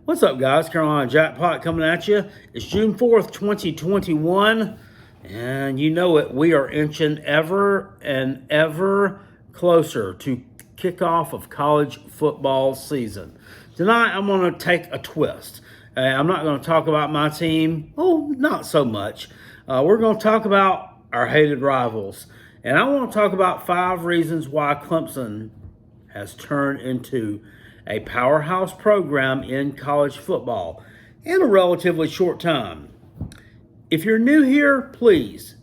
What's up, guys? Carolina Jackpot coming at you. It's June 4th, 2021, and you know it. We are inching ever and ever closer to kickoff of college football season. Tonight, I'm going to take a twist. I'm not going to talk about my team. Oh, not so much. We're going to talk about our hated rivals. And I want to talk about 5 reasons why Clemson has turned into a powerhouse program in college football in a relatively short time. If you're new here, please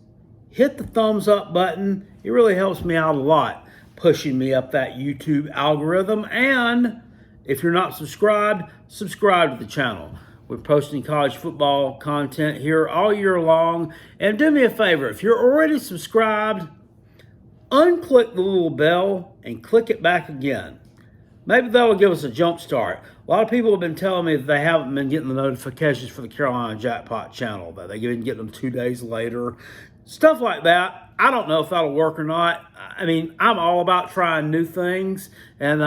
hit the thumbs up button. It really helps me out a lot, pushing me up that YouTube algorithm. And if you're not subscribed, subscribe to the channel. We're posting college football content here all year long. And do me a favor, if you're already subscribed, unclick the little bell and click it back again. Maybe that'll give us a jump start. A lot of people have been telling me that they haven't been getting the notifications for the Carolina Jackpot channel, that they've been getting them 2 days later. Stuff like that. I don't know if that'll work or not. I mean, I'm all about trying new things. And,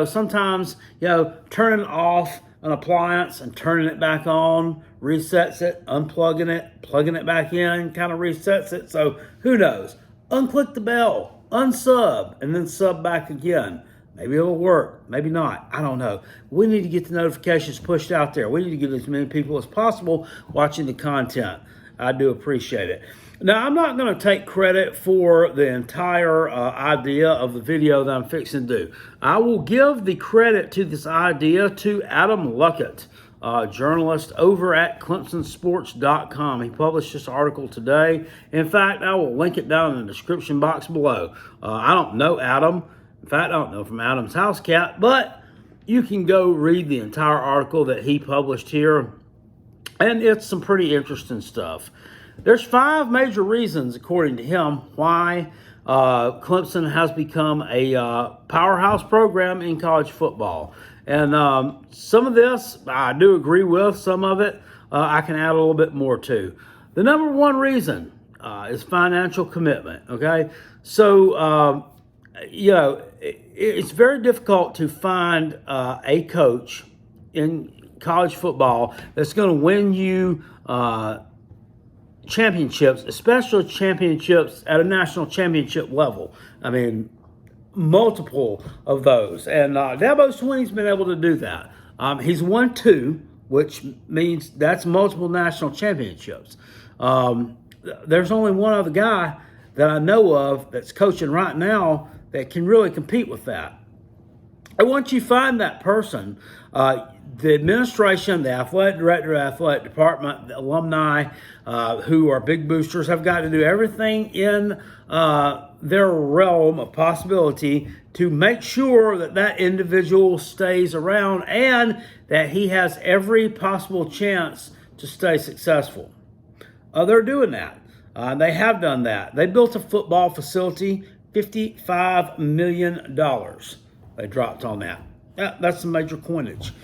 sometimes, turning off an appliance and turning it back on resets it, unplugging it, plugging it back in, kind of resets it. So who knows? Unclick the bell, unsub, and then sub back again. Maybe it'll work, maybe not. I don't know. We need to get the notifications pushed out there. We need to get as many people as possible watching the content. I do appreciate it. Now, I'm not going to take credit for the entire idea of the video that I'm fixing to do. I will give the credit to this idea to Adam Luckett, journalist over at ClemsonSports.com. He published this article today. In fact, I will link it down in the description box below. I don't know Adam. In fact, I don't know from Adam's house cat, but you can go read the entire article that he published here, and it's some pretty interesting stuff. There's 5 major reasons, according to him, why Clemson has become a powerhouse program in college football. And some of this I do agree with. Some of it I can add a little bit more to. The number 1 reason is financial commitment, okay? So, it's very difficult to find a coach in college football that's going to win you championships, especially championships at a national championship level. I mean, multiple of those. And Dabo Swinney's been able to do that. He's won 2, which means that's multiple national championships. There's only one other guy that I know of that's coaching right now that can really compete with that. And once you find that person, the administration, the athletic director, athletic department, the alumni who are big boosters have got to do everything in their realm of possibility to make sure that that individual stays around and that he has every possible chance to stay successful. They're doing that. They have done that. They built a football facility, $55 million they dropped on that. That's some major coinage.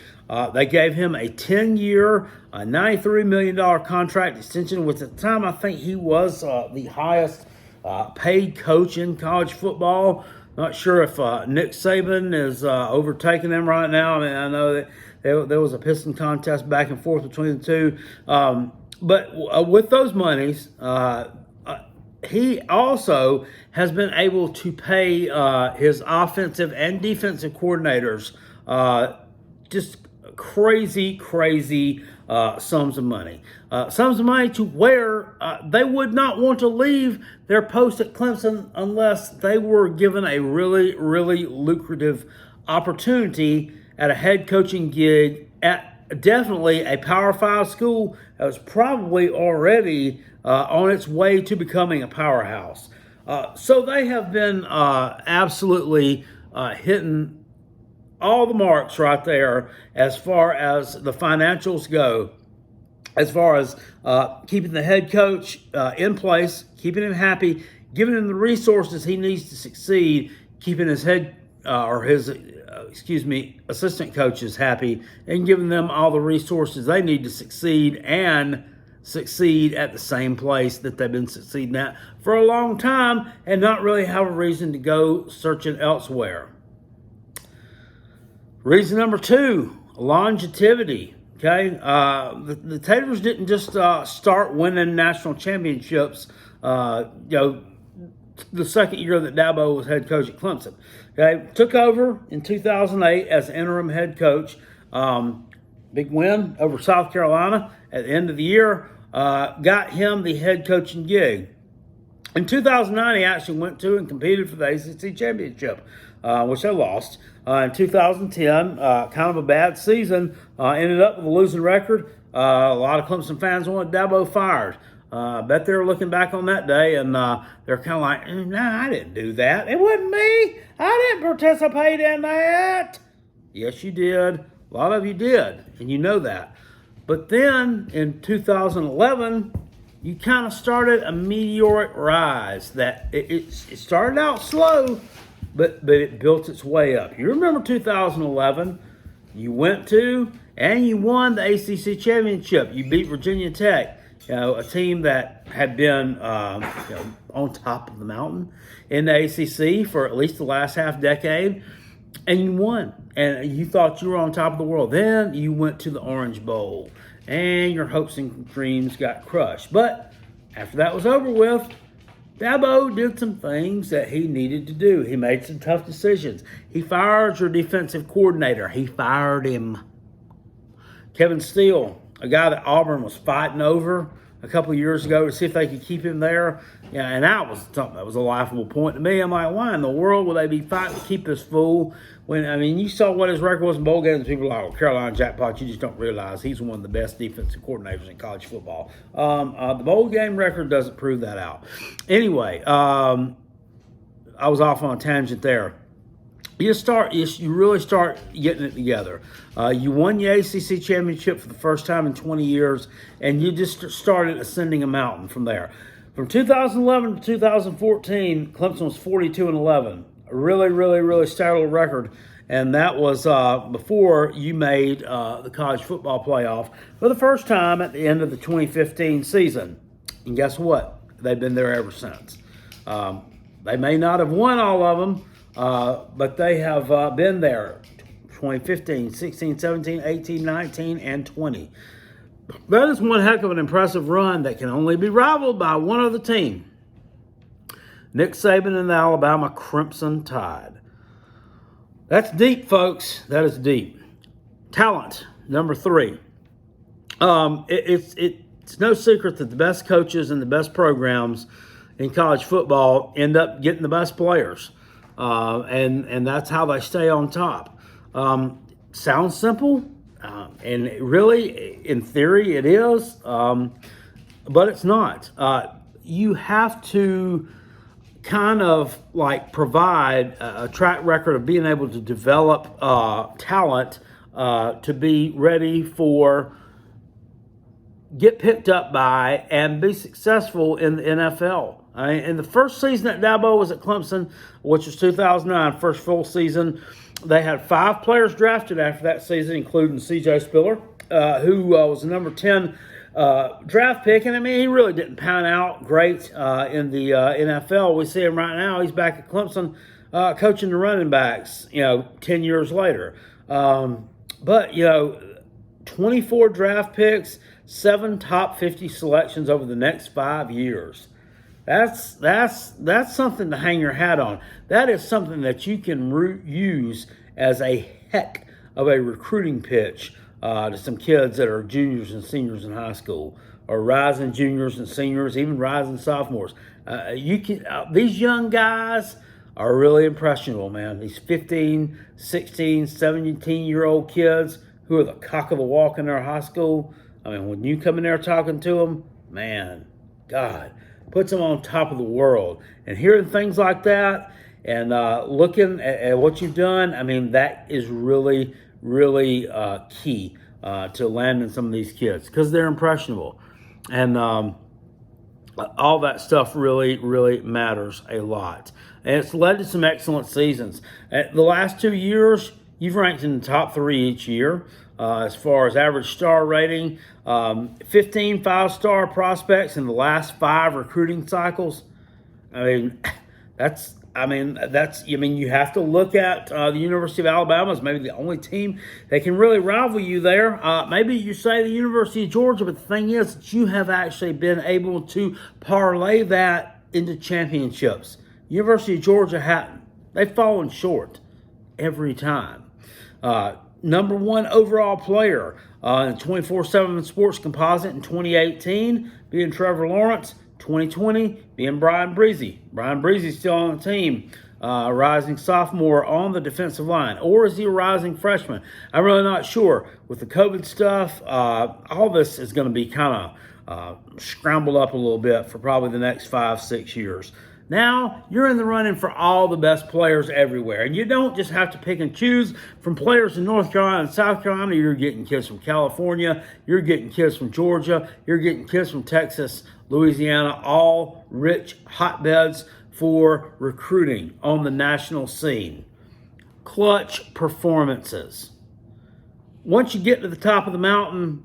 They gave him a 10-year, $93 million contract extension, which at the time I think he was the highest paid coach in college football. Not sure if Nick Saban is overtaking him right now. I mean, I know that there was a piston contest back and forth between the two. But with those monies, he also has been able to pay his offensive and defensive coordinators just crazy sums of money. Sums of money to where they would not want to leave their post at Clemson unless they were given a really lucrative opportunity at a head coaching gig at definitely a Power 5 school that was probably already on its way to becoming a powerhouse. So they have been absolutely hitting all the marks right there as far as the financials go, as far as keeping the head coach in place, keeping him happy, giving him the resources he needs to succeed, keeping his assistant coaches happy, and giving them all the resources they need to succeed and succeed at the same place that they've been succeeding at for a long time and not really have a reason to go searching elsewhere. Reason number 2, longevity. Okay, the Taters didn't just start winning national championships. The second year that Dabo was head coach at Clemson. Okay, took over in 2008 as interim head coach. Big win over South Carolina at the end of the year. Got him the head coaching gig. In 2009, he actually went to and competed for the ACC championship, which they lost. In 2010, kind of a bad season, ended up with a losing record. A lot of Clemson fans wanted Dabo fired. I bet they're looking back on that day and they're kind of like, nah, I didn't do that. It wasn't me. I didn't participate in that. Yes, you did. A lot of you did, and you know that. But then in 2011, you kind of started a meteoric rise. That it started out slow, but it built its way up. You remember 2011? You went to and you won the ACC championship. You beat Virginia Tech, a team that had been on top of the mountain in the ACC for at least the last half decade. And you won, and you thought you were on top of the world. Then you went to the Orange Bowl, and your hopes and dreams got crushed. But after that was over with, Dabo did some things that he needed to do. He made some tough decisions. He fired your defensive coordinator. He fired him. Kevin Steele, a guy that Auburn was fighting over a couple of years ago to see if they could keep him there. Yeah, and that was something that was a laughable point to me. I'm like, why in the world would they be fighting to keep this fool? When, I mean, you saw what his record was in bowl games. People were like, oh, Carolina Jackpot, you just don't realize he's one of the best defensive coordinators in college football. The bowl game record doesn't prove that out. Anyway, I was off on a tangent there. You really start getting it together. You won the ACC championship for the first time in 20 years, and you just started ascending a mountain from there. From 2011 to 2014, Clemson was 42-11, a really, really, really stellar record, and that was before you made the college football playoff for the first time at the end of the 2015 season. And guess what? They've been there ever since. They may not have won all of them, but they have been there 2015, 16, 17, 18, 19, and 20. That is one heck of an impressive run that can only be rivaled by one other team. Nick Saban and the Alabama Crimson Tide. That's deep, folks. That is deep. Talent, number 3. It's no secret that the best coaches and the best programs in college football end up getting the best players. And that's how they stay on top. Sounds simple, and really, in theory, it is, but it's not. You have to kind of like provide a track record of being able to develop talent to be ready for get picked up by and be successful in the NFL. In the first season that Dabo was at Clemson, which was 2009, first full season, they had 5 players drafted after that season, including C.J. Spiller, who was the number 10 draft pick. And, I mean, he really didn't pan out great in the NFL. We see him right now. He's back at Clemson coaching the running backs, 10 years later. But 24 draft picks, 7 top 50 selections over the next 5 years. That's something to hang your hat on. That is something that you can use as a heck of a recruiting pitch to some kids that are juniors and seniors in high school, or rising juniors and seniors, even rising sophomores. These young guys are really impressionable, man. These 15, 16, 17-year-old kids who are the cock of the walk in their high school. I mean, when you come in there talking to them, man, God, puts them on top of the world. And hearing things like that and looking at what you've done, I mean, that is really, really key to landing some of these kids because they're impressionable. And all that stuff really, really matters a lot. And it's led to some excellent seasons. The last 2 years, you've ranked in the top 3 each year. As far as average star rating, 15 5-star prospects in the last 5 recruiting cycles. I mean, that's you have to look at the University of Alabama as maybe the only team that can really rival you there. Maybe you say the University of Georgia, but the thing is that you have actually been able to parlay that into championships. University of Georgia hadn't. They've fallen short every time. Number one overall player in 24/7 Sports Composite in 2018 being Trevor Lawrence. 2020 being Brian Breezy. Brian Breezy's still on the team. Rising sophomore on the defensive line. Or is he a rising freshman? I'm really not sure. With the COVID stuff, all this is going to be kind of scrambled up a little bit for probably the next 5-6 years. Now, you're in the running for all the best players everywhere. And you don't just have to pick and choose from players in North Carolina and South Carolina. You're getting kids from California. You're getting kids from Georgia. You're getting kids from Texas, Louisiana, all rich hotbeds for recruiting on the national scene. Clutch performances. Once you get to the top of the mountain,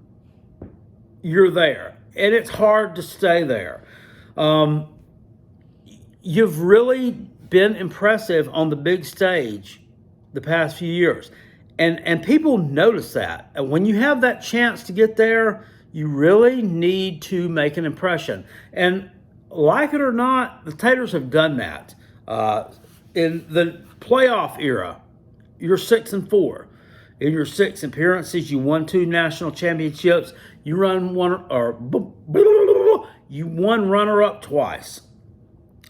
you're there. And it's hard to stay there. You've really been impressive on the big stage the past few years. And people notice that. And when you have that chance to get there, you really need to make an impression. And like it or not, the Taters have done that. In the playoff era, you're 6-4. In your 6 appearances, you won 2 national championships. You won runner-up twice.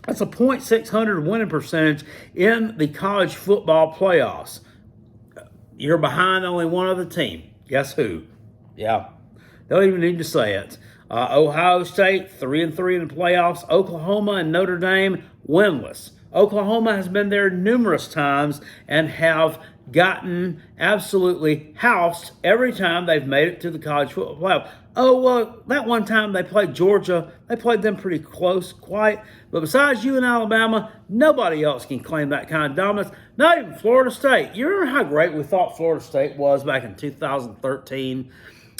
That's a .600 winning percentage in the college football playoffs. You're behind only one other team. Guess who? Yeah, don't even need to say it. Ohio State, 3-3 in the playoffs. Oklahoma and Notre Dame, winless. Oklahoma has been there numerous times and have gotten absolutely housed every time they've made it to the college football playoff. That one time they played Georgia, they played them pretty close, quite. But besides you and Alabama, nobody else can claim that kind of dominance. Not even Florida State. You remember how great we thought Florida State was back in 2013?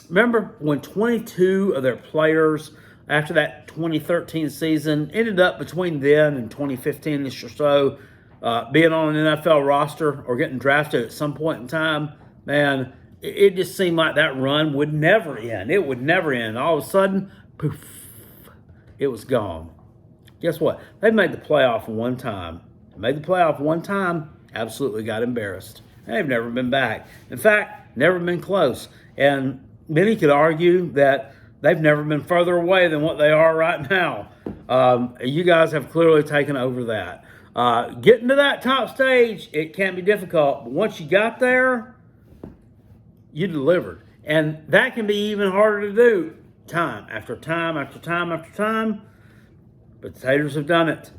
Remember when 22 of their players after that 2013 season ended up between then and 2015-ish or so being on an NFL roster or getting drafted at some point in time? Man, it just seemed like that run would never end. It would never end. All of a sudden, poof, it was gone. Guess what? They made the playoff one time. Absolutely got embarrassed. They've never been back. In fact, never been close. And many could argue that they've never been further away than what they are right now. You guys have clearly taken over that. Getting to that top stage, it can be difficult. But once you got there, you delivered. And that can be even harder to do time after time after time after time. But the Taters have done it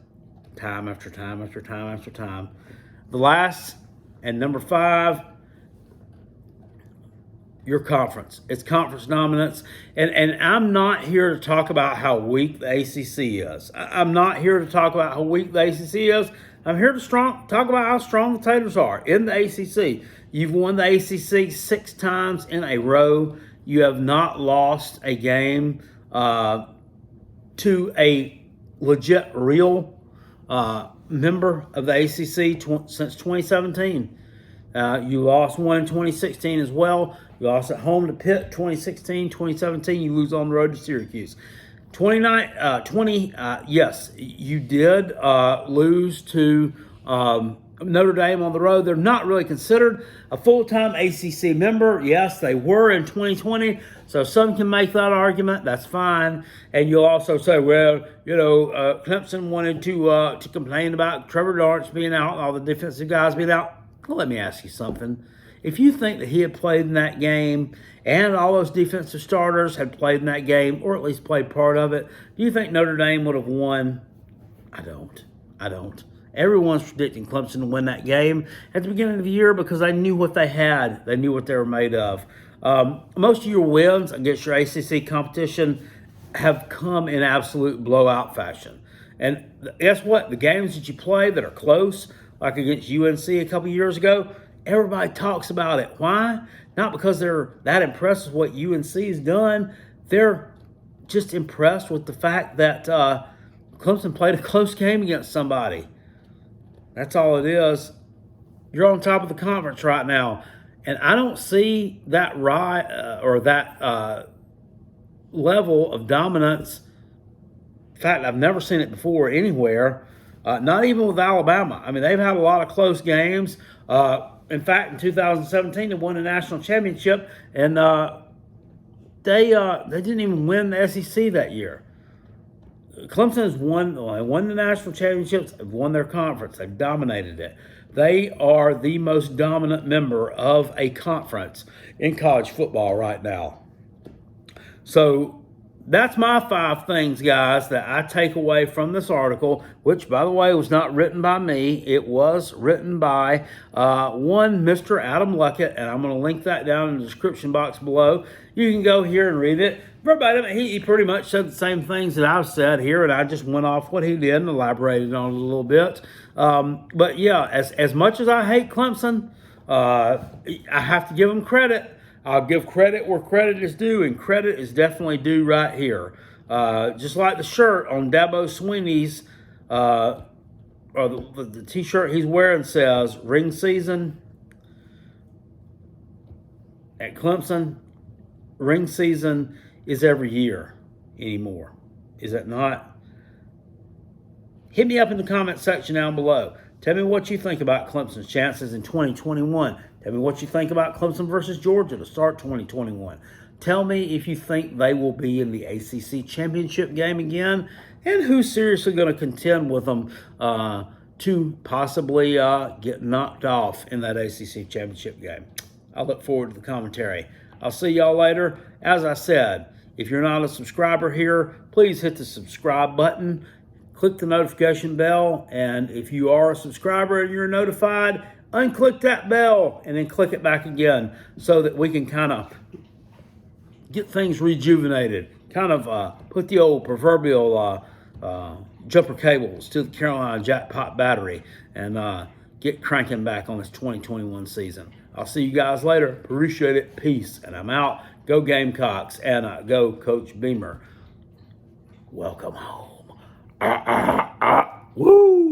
time after time after time after time. The last and number 5, your conference. It's conference dominance. And I'm not here to talk about how weak the ACC is. I'm not here to talk about how weak the ACC is. I'm here to talk about how strong the Taters are in the ACC. You've won the ACC 6 times in a row. You have not lost a game to a legit, real member of the ACC since 2017. You lost one in 2016 as well. You lost at home to Pitt 2016, 2017. You lose on the road to Syracuse. Yes, you did lose to Notre Dame on the road. They're not really considered a full-time ACC member. Yes, they were in 2020, so some can make that argument. That's fine. And you'll also say, well, Clemson wanted to complain about Trevor Lawrence being out, all the defensive guys being out. Well, let me ask you something. If you think that he had played in that game and all those defensive starters had played in that game, or at least played part of it, do you think Notre Dame would have won? I don't. Everyone's predicting Clemson to win that game at the beginning of the year because they knew what they had. They knew what they were made of. Most of your wins against your ACC competition have come in absolute blowout fashion. And guess what? The games that you play that are close, like against UNC a couple years ago, everybody talks about it. Why? Not because they're that impressed with what UNC has done. They're just impressed with the fact that Clemson played a close game against somebody. That's all it is. You're on top of the conference right now. And I don't see that that level of dominance. In fact, I've never seen it before anywhere, not even with Alabama. I mean, they've had a lot of close games. In fact, in 2017, they won the national championship, and they didn't even win the SEC that year. Clemson has won the national championships, have won their conference. They've dominated it. They are the most dominant member of a conference in college football right now. So that's my 5 things, guys, that I take away from this article, which, by the way, was not written by me. It was written by one Mr. Adam Luckett, and I'm going to link that down in the description box below. You can go here and read it. Verbatim, he pretty much said the same things that I've said here, and I just went off what he did and elaborated on it a little bit. But, yeah, as much as I hate Clemson, I have to give them credit. I'll give credit where credit is due, and credit is definitely due right here. Just like the shirt on Dabo Swinney's, or the T-shirt he's wearing says, ring season at Clemson, ring season is every year anymore. Is that not? Hit me up in the comment section down below. Tell me what you think about Clemson's chances in 2021. Tell me what you think about Clemson versus Georgia to start 2021. Tell me if you think they will be in the ACC championship game again, and who's seriously going to contend with them to possibly get knocked off in that ACC championship game. I look forward to the commentary. I'll see y'all later. As I said, if you're not a subscriber here, please hit the subscribe button. Click the notification bell, and if you are a subscriber and you're notified, unclick that bell and then click it back again so that we can kind of get things rejuvenated, kind of put the old proverbial jumper cables to the Carolina Jackpot battery and get cranking back on this 2021 season. I'll see you guys later. Appreciate it. Peace. And I'm out. Go Gamecocks and go Coach Beamer. Welcome home. Woo!